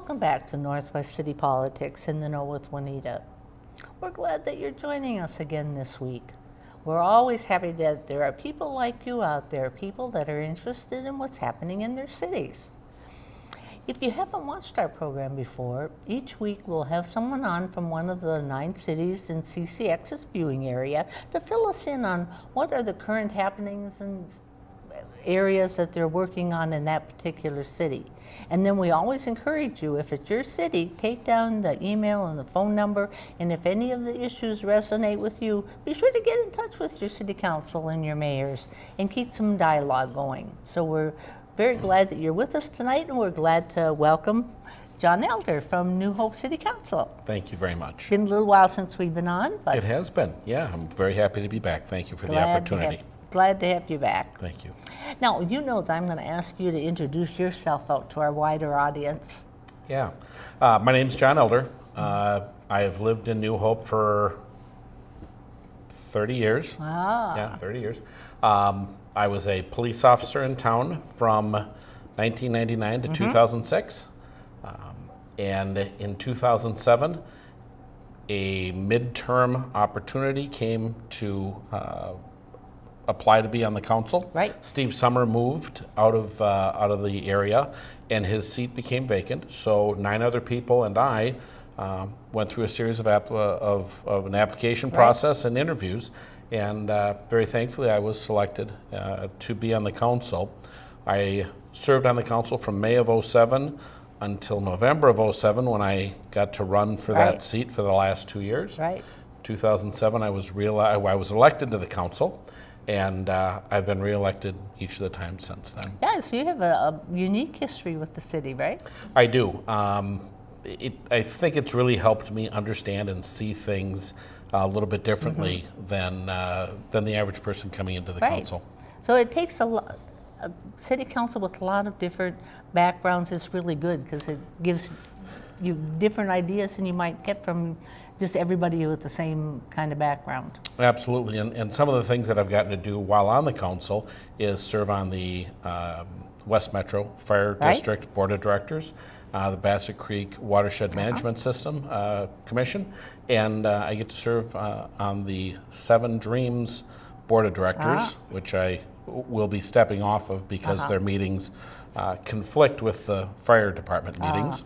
Welcome back to Northwest City Politics in the Know with Juanita. We're glad that you're joining us again this week. We're always happy that there are people like you out there, people that are interested in what's happening in their cities. If you haven't watched our program before, each week we'll have someone on from one of the 9 cities in CCX's viewing area to fill us in on what are the current happenings and areas that they're working on in that particular city. And then we always encourage you, if it's your city, take down the email and the phone number, and if any of the issues resonate with you, be sure to get in touch with your city council and your mayors and keep some dialogue going. So we're very glad that you're with us tonight, and we're glad to welcome John Elder from New Hope City Council. Thank you very much. It's been a little while since we've been on, but it has been. Yeah, I'm very happy to be back. Thank you for the opportunity. Glad to have you back. Thank you. Now, you know that I'm going to ask you to introduce yourself out to our wider audience. Yeah. My name's John Elder. I have lived in New Hope for 30 years. Ah. Yeah, 30 years. I was a police officer in town from 1999 to 2006. And in 2007, a midterm opportunity came to apply to be on the council. Right. Steve Summer moved out of the area, and his seat became vacant. So 9 other people and I went through a series of an application process and interviews, and very thankfully I was selected to be on the council. I served on the council from May of 07 until November of 07 when I got to run for that seat for the last 2 years. Right. 2007 I was elected to the council. And I've been reelected each of the times since then. Yeah, so you have a unique history with the city, right? I do. I think it's really helped me understand and see things a little bit differently than the average person coming into the council. So it takes a city council with a lot of different backgrounds is really good because it gives you different ideas than you might get from just everybody with the same kind of background. Absolutely, and some of the things that I've gotten to do while on the council is serve on the West Metro Fire District Board of Directors, the Bassett Creek Watershed Management System Commission, and I get to serve on the 7 Dreams Board of Directors, which I will be stepping off of because their meetings conflict with the fire department meetings.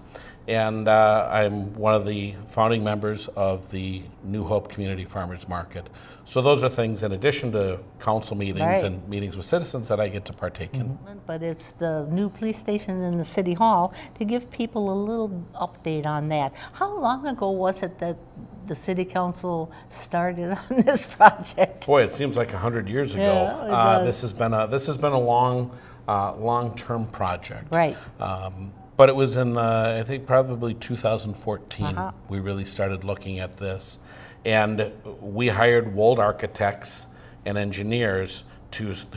And I'm one of the founding members of the New Hope Community Farmers Market. So those are things in addition to council meetings and meetings with citizens that I get to partake in. But it's the new police station in the city hall to give people a little update on that. How long ago was it that the city council started on this project? Boy, it seems like 100 years ago. Yeah, this has been a long-term project. Right. But it was in, I think, probably 2014, we really started looking at this. And we hired Wold architects and engineers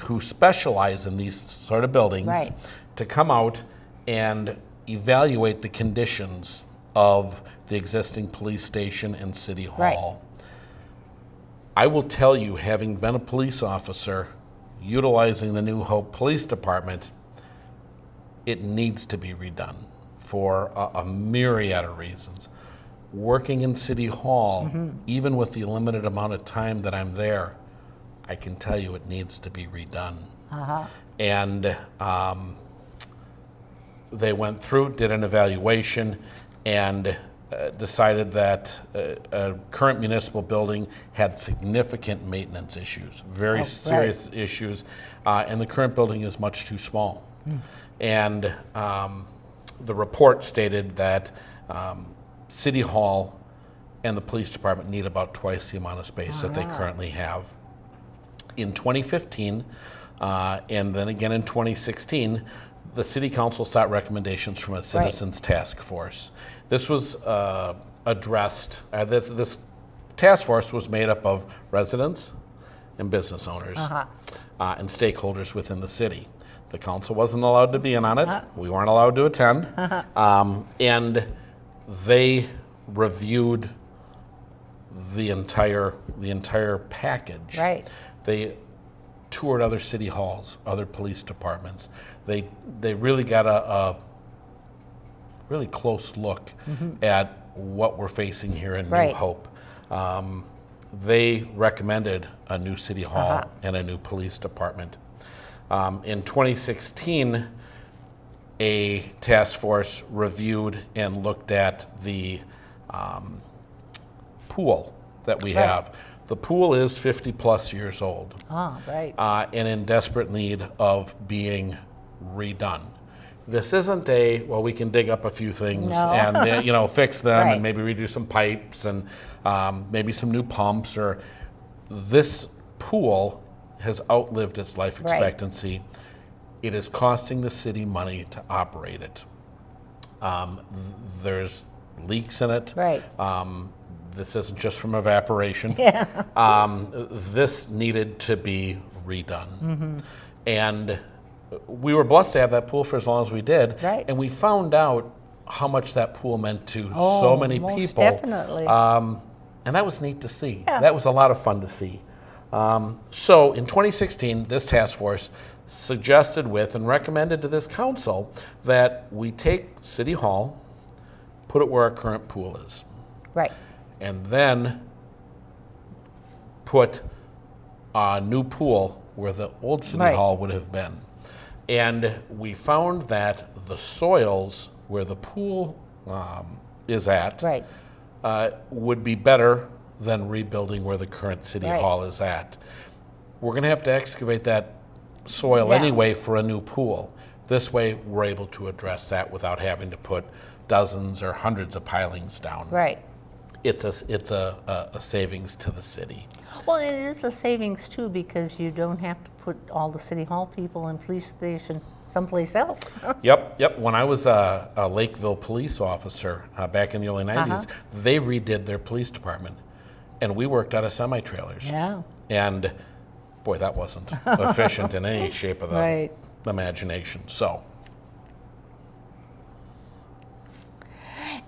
who specialize in these sort of buildings to come out and evaluate the conditions of the existing police station and city hall. I will tell you, having been a police officer, utilizing the New Hope Police Department, it needs to be redone for a myriad of reasons. Working in City Hall, even with the limited amount of time that I'm there, I can tell you it needs to be redone. And they went through, did an evaluation, and decided that a current municipal building had significant maintenance issues, very serious issues, and the current building is much too small. And the report stated that City Hall and the police department need about twice the amount of space that they currently have. In 2015, and then again in 2016, the City Council sought recommendations from a citizens task force. This was addressed, this task force was made up of residents and business owners and stakeholders within the city. The council wasn't allowed to be in on it. We weren't allowed to attend. And they reviewed the entire package. They toured other city halls, other police departments. They really got a really close look at what we're facing here in New Right. Hope. They recommended a new city hall and a new police department. In 2016, a task force reviewed and looked at the pool that we Right. have. The pool is 50 plus years old Right. and in desperate need of being redone. This isn't well, we can dig up a few things No. and fix them Right. and maybe redo some pipes and maybe some new pumps. Or this pool has outlived its life Right. expectancy. It is costing the city money to operate it. There's leaks in it. Right. This isn't just from evaporation. Yeah. This needed to be redone. And we were blessed to have that pool for as long as we did. Right. And we found out how much that pool meant to so Oh, many most people. definitely. And that was neat to see. Yeah. That was a lot of fun to see. So in 2016, this task force suggested with and recommended to this council that we take City Hall, put it where our current pool is, Right. and then put a new pool where the old City Right. Hall would have been. And we found that the soils where the pool is at Right. would be better than rebuilding where the current City Right. Hall is at. We're going to have to excavate that soil Yeah. anyway for a new pool. This way, we're able to address that without having to put dozens or hundreds of pilings down. Right. It's a savings to the city. Well, it is a savings too, because you don't have to put all the city hall people and police station someplace else. Yep. When I was a Lakeville police officer back in the early 90s, they redid their police department, and we worked out of semi-trailers. Yeah. And boy, that wasn't efficient in any shape of the Right. imagination. So,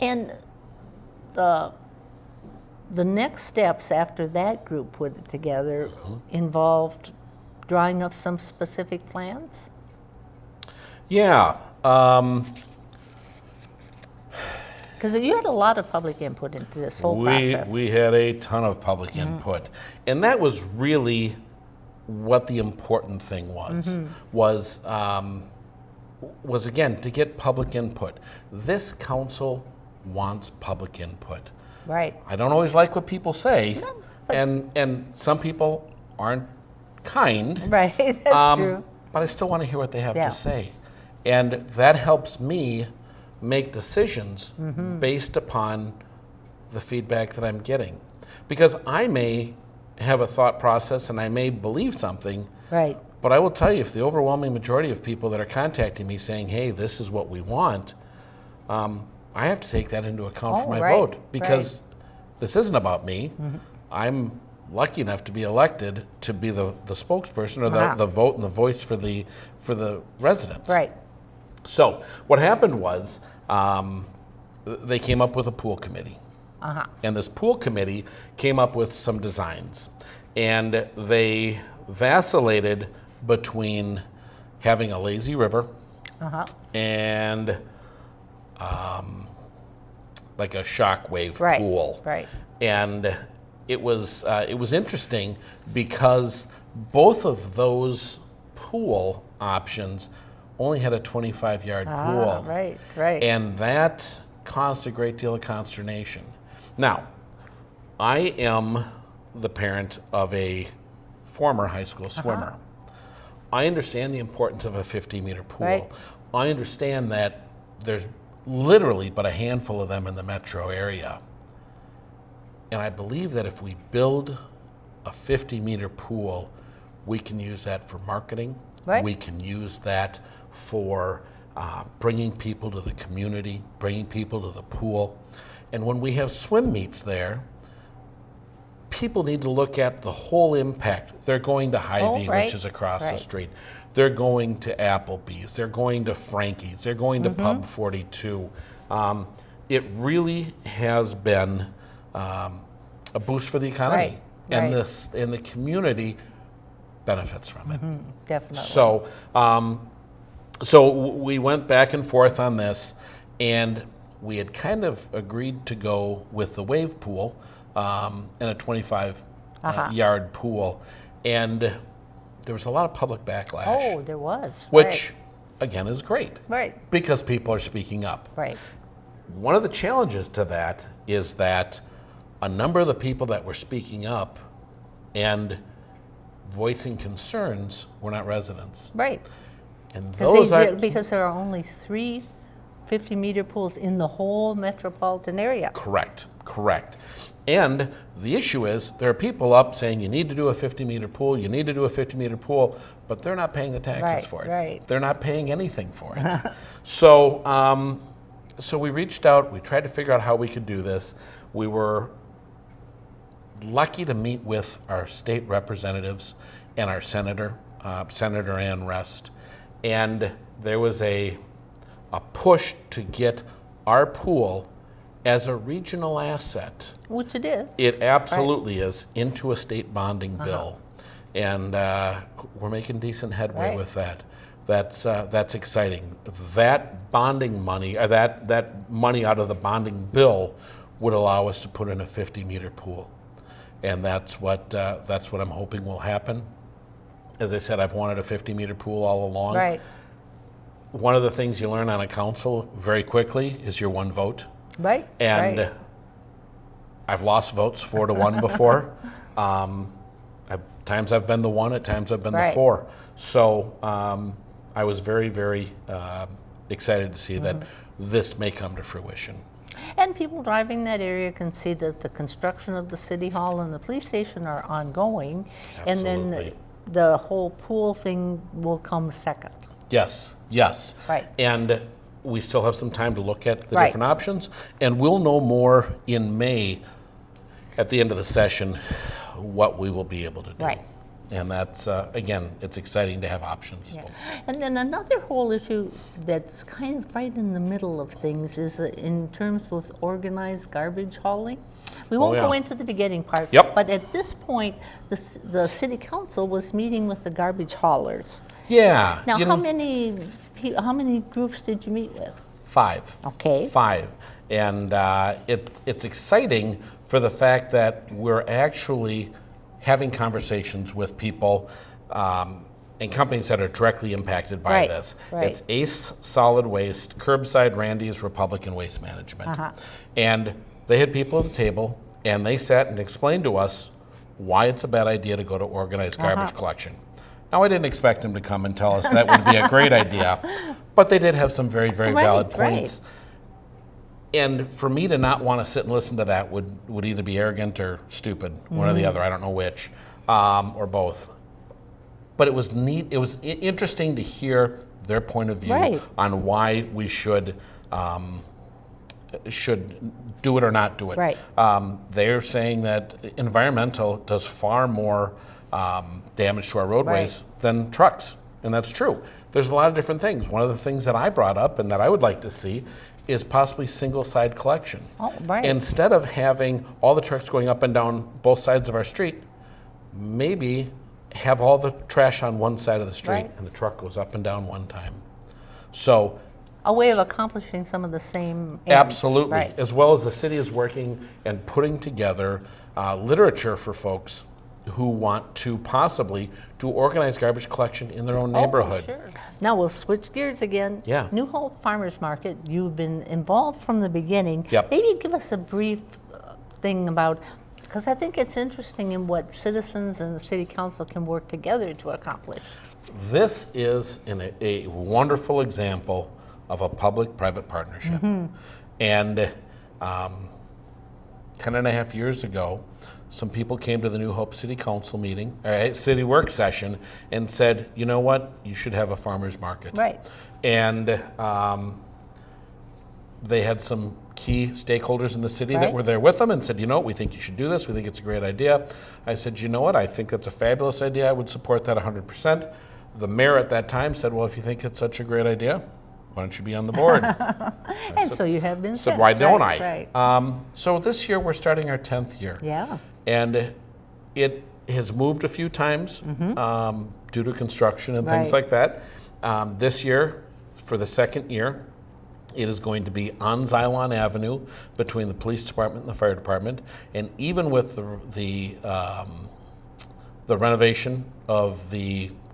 And the next steps after that group put it together involved drawing up some specific plans? yeah, Because you had a lot of public input into this whole process. we had a ton of public input, and that was really what the important thing was again to get public input. This council wants public input. Right. I don't always like what people say, and some people aren't kind. Right. That's true. But I still want to hear what they have Yeah. to say. And that helps me make decisions based upon the feedback that I'm getting. Because I may have a thought process and I may believe something, Right. but I will tell you, if the overwhelming majority of people that are contacting me saying, hey, this is what we want, I have to take that into account for Oh, my right, vote. Because this isn't about me. I'm lucky enough to be elected to be the spokesperson or the vote and the voice for the residents. Right. So what happened was they came up with a pool committee. And this pool committee came up with some designs. And they vacillated between having a lazy river and like a shockwave Right. pool. Right. And it was interesting because both of those pool options only had a 25-yard pool. Right. Right. And that caused a great deal of consternation. Now, I am the parent of a former high school swimmer. I understand the importance of a 50-meter pool. Right. I understand that there's literally but a handful of them in the metro area. And I believe that if we build a 50-meter pool, we can use that for marketing. Right. We can use that for bringing people to the community, bringing people to the pool. And when we have swim meets there, people need to look at the whole impact. They're going to Hy-Vee, right. which is across the Right. street. They're going to Applebee's. They're going to Frankie's. They're going to Pub 42. It really has been a boost for the economy. Right, And right. and the community benefits from it. Definitely. So we went back and forth on this, and we had kind of agreed to go with the wave pool and a 25-yard pool. And there was a lot of public backlash. Oh, there was. Which, again, is great. Right. Because people are speaking up. Right. One of the challenges to that is that a number of the people that were speaking up and voicing concerns were not residents. Right. And those because there are only 3 50-meter pools in the whole metropolitan area. Correct. And the issue is there are people up saying you need to do a 50-meter pool, you need to do a 50-meter pool, but they're not paying the taxes for it. Right. They're not paying anything for it. So we reached out, we tried to figure out how we could do this. We were lucky to meet with our state representatives and our senator, Senator Ann Rest, and there was a push to get our pool as a regional asset. Which it is. It absolutely is, into a state bonding bill. And we're making decent headway with that. That's exciting. That bonding money, or that money out of the bonding bill would allow us to put in a 50-meter pool. And that's what I'm hoping will happen. As I said, I've wanted a 50-meter pool all along. Right. One of the things you learn on a council very quickly is your one vote. Right. And I've lost votes 4-1 before. At times I've been the 1, at times I've been the 4. So I was very, very excited to see that this may come to fruition. And people driving that area can see that the construction of the city hall and the police station are ongoing. Absolutely. And then the whole pool thing will come second. Yes. Right. And we still have some time to look at the different options. And we'll know more in May at the end of the session what we will be able to do. Right. And that's, again, it's exciting to have options. Yeah. And then another whole issue that's kind of right in the middle of things is in terms of organized garbage hauling. We won't go into the beginning part, but at this point, the city council was meeting with the garbage haulers. Yeah. Now, how many groups did you meet with? 5. Okay. 5. And it's exciting for the fact that we're actually having conversations with people and companies that are directly impacted by this. Right. It's Ace Solid Waste, Curbside Randy's, Republican Waste Management. And they had people at the table, and they sat and explained to us why it's a bad idea to go to organized garbage collection. Now, I didn't expect them to come and tell us that would be a great idea, but they did have some very, very valid points. And for me to not want to sit and listen to that would either be arrogant or stupid, one or the other. I don't know which, or both. But it was neat. It was interesting to hear their point of view on why we should do it or not do it. Right. They're saying that environmental does far more damage to our roadways than trucks, and that's true. There's a lot of different things. One of the things that I brought up and that I would like to see is possibly single-side collection. Instead of having all the trucks going up and down both sides of our street, maybe have all the trash on one side of the street and the truck goes up and down one time. So a way of accomplishing some of the same aims. Absolutely. As well as the city is working and putting together literature for folks who want to possibly do organized garbage collection in their own neighborhood. Sure. Now we'll switch gears again. Yeah. New Hope Farmers Market, you've been involved from the beginning. Yep. Maybe give us a brief thing about, because I think it's interesting in what citizens and the city council can work together to accomplish. This is a wonderful example of a public-private partnership. And 10.5 years ago, some people came to the New Hope City Council meeting, city work session, and said, you know what, you should have a farmer's market. Right. And they had some key stakeholders in the city that were there with them and said, you know, we think you should do this, we think it's a great idea. I said, you know what, I think that's a fabulous idea, I would support that 100%. The mayor at that time said, well, if you think it's such a great idea, why don't you be on the board? So you have been said, since, why don't I? So this year we're starting our 10th year. Yeah. And it has moved a few times due to construction and things like that. This year, for the second year, It is going to be on Xylon Avenue between the police department and the fire department. And even with the renovation of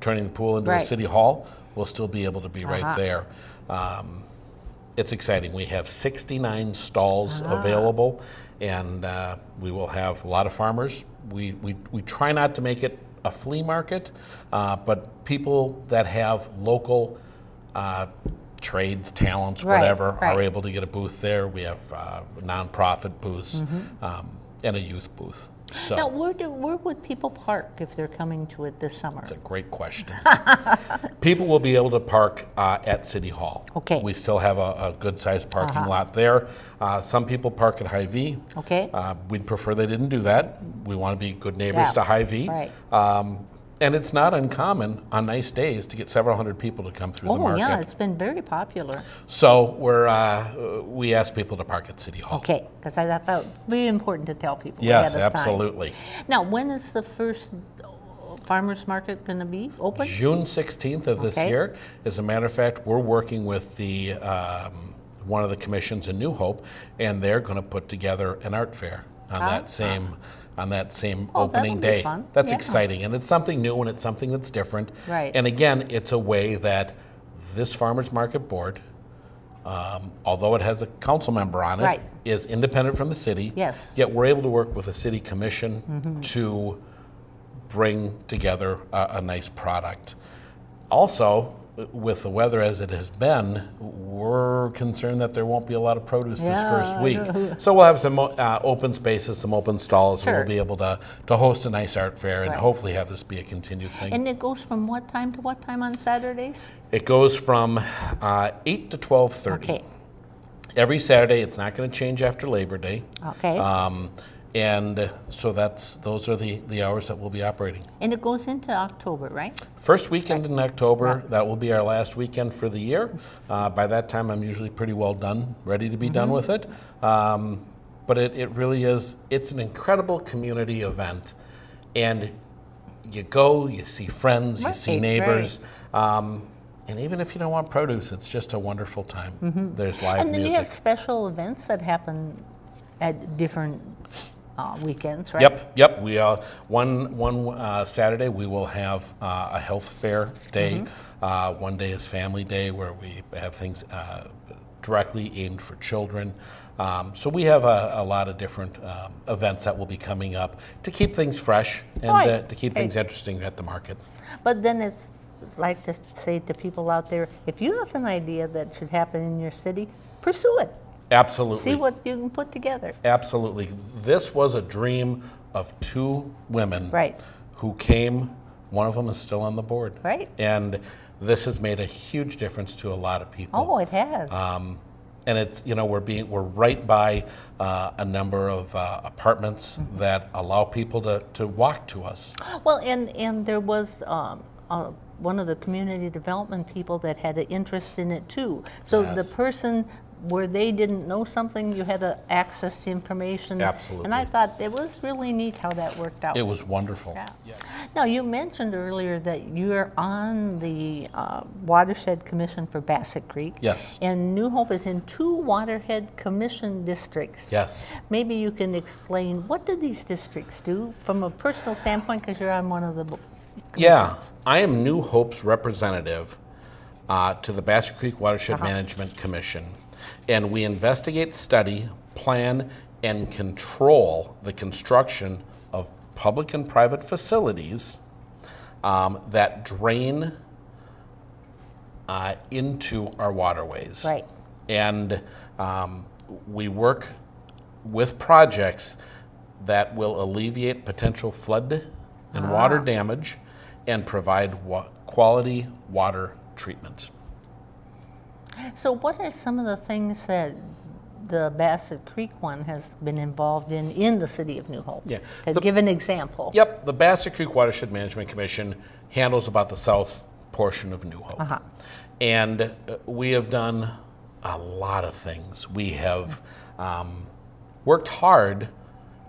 turning the pool into a Right. city hall, we'll still be able to be right Uh-huh. there. It's exciting. We have 69 stalls available, and we will have a lot of farmers. We try not to make it a flea market, but people that have local trades, talents, Right, whatever, right. are able to get a booth there. We have nonprofit booths and a youth booth. So Now, where would people park if they're coming to it this summer? it's a great question. People will be able to park at City Hall. Okay. We still have a good-sized parking lot there. Some people park at Hy-Vee. Okay. We'd prefer they didn't do that. We want to be good neighbors Yeah, to Hy-Vee. right. And it's not uncommon on nice days to get several hundred people to come through the Oh, market. yeah, it's been very popular. So we ask people to park at City Hall. Okay, because I thought that would be important to tell people Yes, ahead of time. absolutely. Now, when is the first farmers market going to be open? June 16th of this Okay. year. As a matter of fact, we're working with the one of the commissions in New Hope, and they're going to put together an art fair on that same Oh, opening that'll be day. fun. That's Yeah. exciting, and it's something new, and it's something that's different. Right. And again, it's a way that this farmers market board, although it has a council member on it, Right. is independent from the city. Yes. Yet we're able to work with the city commission to bring together a nice product. Also, with the weather as it has been, we're concerned that there won't be a lot of produce this Yeah, first I week. know. So we'll have some open spaces, some open stalls, and Sure. we'll be able to host a nice art fair and Right. hopefully have this be a continued thing. And it goes from what time to what time on Saturdays? It goes from 8 to 12:30. Okay, Every Saturday. It's not going to change after Labor Day. okay. And so those are the hours that we'll be operating. And it goes into October, right? First weekend in October, that will be our last weekend for the year. By that time, I'm usually pretty well done, ready to be done with it. But it really is, it's an incredible community event. And you go, you see friends, you see Right, neighbors. And even if you don't want produce, it's just a wonderful time. There's live And then you music. have special events that happen at different weekends, right? Yep. We one Saturday we will have a health fair day. One day is Family Day, where we have things directly aimed for children. So we have a lot of different events that will be coming up to keep things fresh and Right. to keep things interesting at the market. But then it's like to say to people out there, if you have an idea that should happen in your city, pursue it. Absolutely. See what you can put together. Absolutely. This was a dream of two women Right. who came. One of them is still on the board. Right. And this has made a huge difference to a lot of people. Oh, it has. And it's, we're right by a number of apartments that allow people to walk to us. Well, and there was one of the community development people that had an interest in it too. So Yes. the person where they didn't know something, you had to access the information. Absolutely. And I thought it was really neat how that worked out. It was wonderful. Yeah. Now, you mentioned earlier that you're on the Watershed Commission for Bassett Creek. Yes. And New Hope is in 2 Watershed Commission districts. Yes. Maybe you can explain, what do these districts do from a personal standpoint, because you're on one of the Yeah, commissions? I am New Hope's representative to the Bassett Creek Watershed Management Commission. And we investigate, study, plan, and control the construction of public and private facilities that drain into our waterways. Right. And we work with projects that will alleviate potential flood and water damage and provide quality water treatment. So what are some of the things that the Bassett Creek one has been involved in the city of New Hope? Yeah. To give an example. Yep, the Bassett Creek Watershed Management Commission handles about the south portion of New Hope. And we have done a lot of things. We have worked hard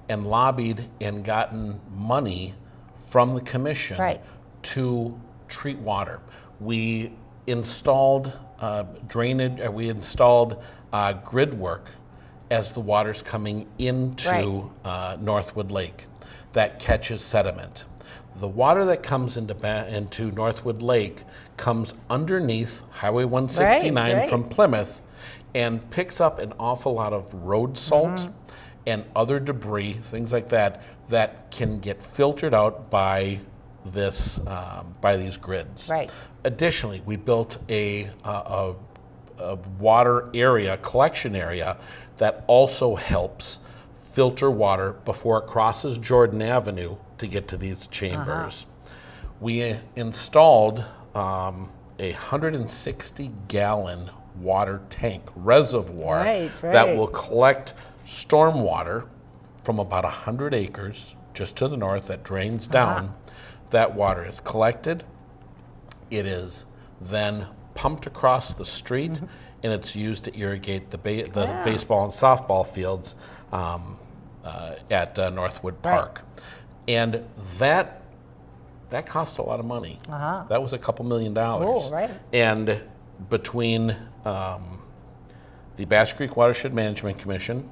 and lobbied and gotten money from the commission Right. to treat water. We installed drainage, we installed grid work as the water's coming into Northwood Lake that catches sediment. The water that comes into Northwood Lake comes underneath Highway 169 from Plymouth and picks up an awful lot of road salt and other debris, things like that, that can get filtered out by these grids. Right. Additionally, we built a water area, collection area, that also helps filter water before it crosses Jordan Avenue to get to these chambers. We installed a 160-gallon water tank reservoir that will collect storm water from about 100 acres just to the north that drains down. That water is collected. It is then pumped across the street, and it's used to irrigate the baseball and softball fields at Northwood Park. And that cost a lot of money. That was a couple $1 million. And between the Bass Creek Watershed Management Commission,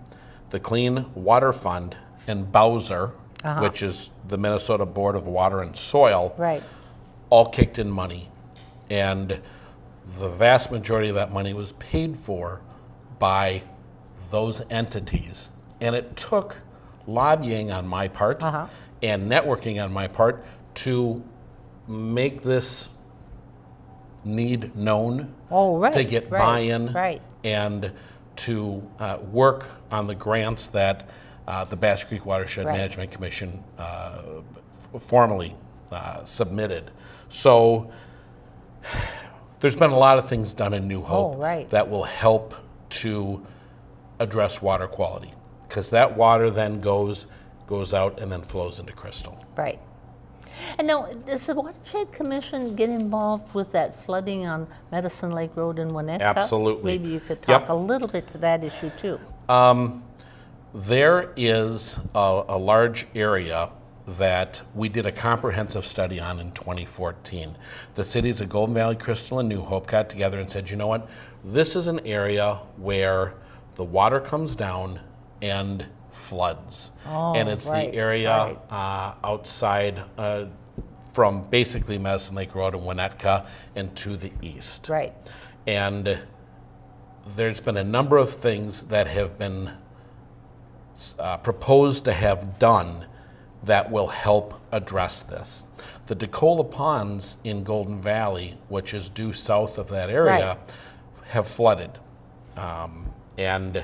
the Clean Water Fund, and Bowser, which is the Minnesota Board of Water and Soil, all kicked in money. And the vast majority of that money was paid for by those entities. And it took lobbying on my part and networking on my part to make this need known, to get buy-in, and to work on the grants that the Bass Creek Watershed Management Commission formally submitted. So there's been a lot of things done in New Hope that will help to address water quality, because that water then goes out and then flows into Crystal. Right. And now, does the Watershed Commission get involved with that flooding on Medicine Lake Road in Winnetka? Absolutely. Maybe you could talk a little bit to that issue too. There is a large area that we did a comprehensive study on in 2014. The cities of Golden Valley, Crystal, and New Hope got together and said, you know what, this is an area where the water comes down and floods. And it's the area outside from basically Medicine Lake Road and Winnetka and to the east. And there's been a number of things that have been proposed to have done that will help address this. The DeCola Ponds in Golden Valley, which is due south of that area, have flooded and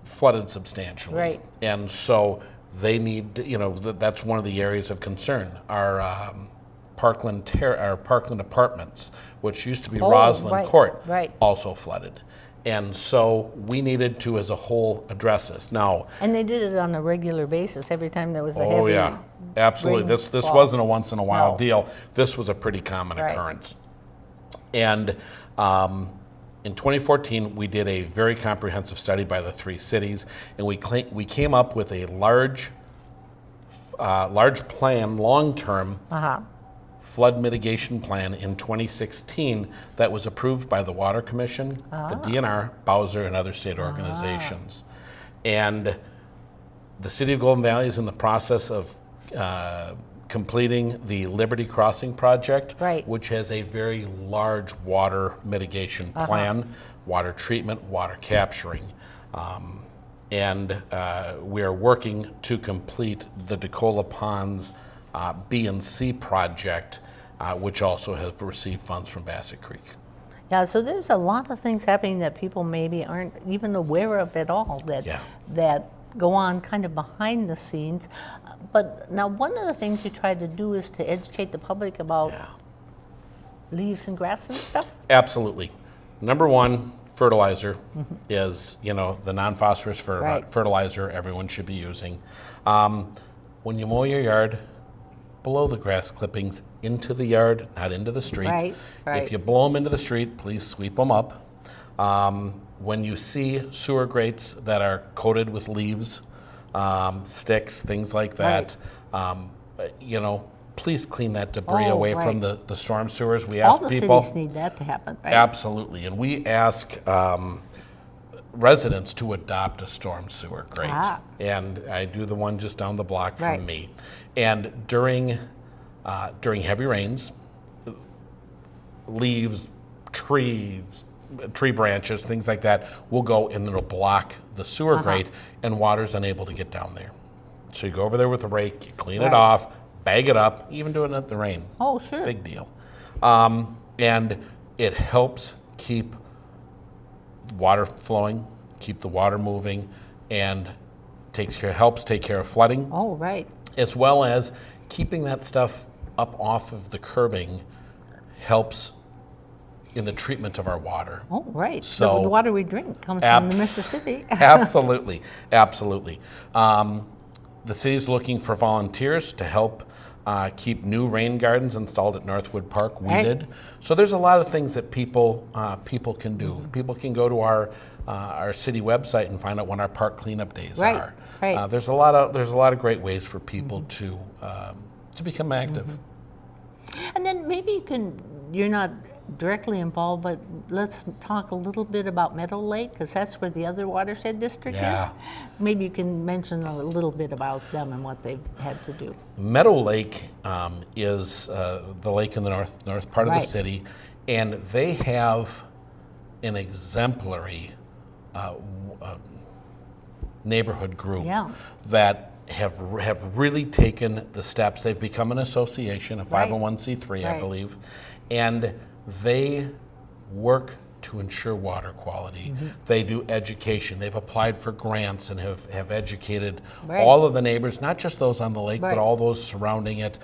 flooded substantially. And so they need, that's one of the areas of concern. Our Parkland Apartments, which used to be Roslyn Court, also flooded. And so we needed to, as a whole, address this. Now, and they did it on a regular basis every time there was a heavy absolutely. This wasn't a once in a while deal. This was a pretty common occurrence. And in 2014, we did a very comprehensive study by the three cities, and we came up with a large plan, long-term flood mitigation plan in 2016 that was approved by the Water Commission, the DNR, Bowser, and other state organizations. And the City of Golden Valley is in the process of completing the Liberty Crossing project, which has a very large water mitigation plan, water treatment, water capturing. And we are working to complete the DeCola Ponds B and C project, which also have received funds from Bassett Creek. Yeah, so there's a lot of things happening that people maybe aren't even aware of at all that go on kind of behind the scenes. But now one of the things you try to do is to educate the public about leaves and grass and stuff? Absolutely. Number one, fertilizer is, the non-phosphorus fertilizer everyone should be using. When you mow your yard, blow the grass clippings into the yard, not into the street. If you blow them into the street, please sweep them up. When you see sewer grates that are coated with leaves, sticks, things like that, please clean that debris Oh, away right. from the storm sewers. We All ask the people. cities need that to happen, right? Absolutely, and we ask residents to adopt a storm sewer grate. Ah. And I do the one just down the block from Right. me. And during heavy rains, leaves, tree branches, things like that will go and it'll block the sewer grate, and water's unable to get down there. So you go over there with a rake, you clean it Right. off, bag it up, even doing it in the rain. Oh, sure. Big deal. And it helps keep water flowing, keep the water moving, and helps take care of flooding, Oh, right. as well as keeping that stuff up off of the curbing helps in the treatment of our water. Oh, right. So- the water we drink comes from the Mississippi. Absolutely, absolutely. The city's looking for volunteers to help keep new rain gardens installed at Northwood Park weeded. So there's a lot of things that people can do. People can go to our city website and find out when our park cleanup days Right, are. right. There's a lot of great ways for people to become active. And then maybe you're not directly involved, but let's talk a little bit about Meadow Lake, because that's where the other watershed district Yeah. is. Maybe you can mention a little bit about them and what they've had to do. Meadow Lake is the lake in the north part of the Right. city, and they have an exemplary neighborhood group Yeah. that have really taken the steps. They've become an association, a Right. 501c3, I Right. believe, and they work to ensure water quality. Mm-hmm. They do education. They've applied for grants and have educated Right. all of the neighbors, not just those on the lake, Right. but all those surrounding it.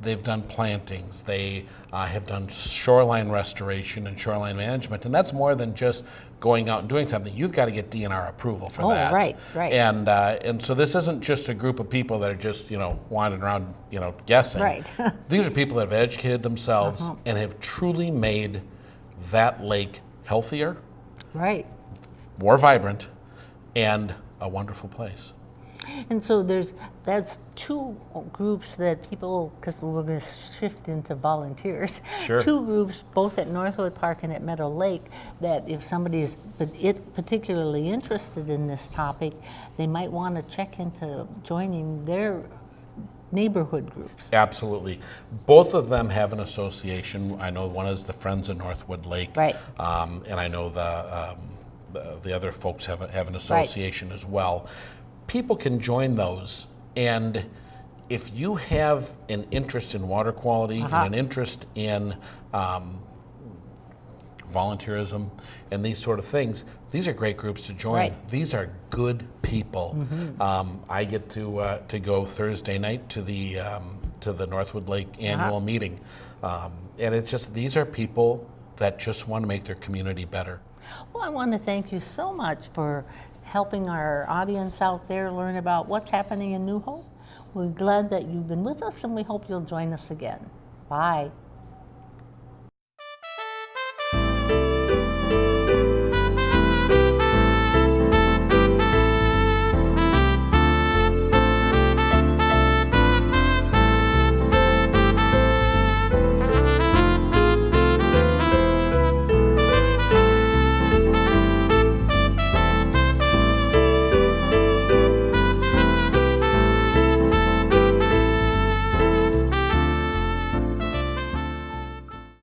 They've done plantings. They have done shoreline restoration and shoreline management, and that's more than just going out and doing something. You've got to get DNR approval for Oh, that. right, right. And so this isn't just a group of people that are just wandering around guessing. Right. These are people that have educated themselves and have truly made that lake healthier, Right. more vibrant, and a wonderful place. And so that's two groups that people, because we're going to shift into volunteers. Sure. Two groups, both at Northwood Park and at Meadow Lake, that if somebody's particularly interested in this topic, they might want to check into joining their neighborhood groups. Absolutely. Both of them have an association. I know one is the Friends of Northwood Lake. Right. And I know the other folks have an association as well. People can join those, and if you have an interest in water quality and an interest in volunteerism and these sort of things, these are great groups to join. Right. These are good people. I get to go Thursday night to the Northwood Lake annual meeting, and it's just these are people that just want to make their community better. Well, I want to thank you so much for helping our audience out there learn about what's happening in New Hope. We're glad that you've been with us, and we hope you'll join us again. Bye.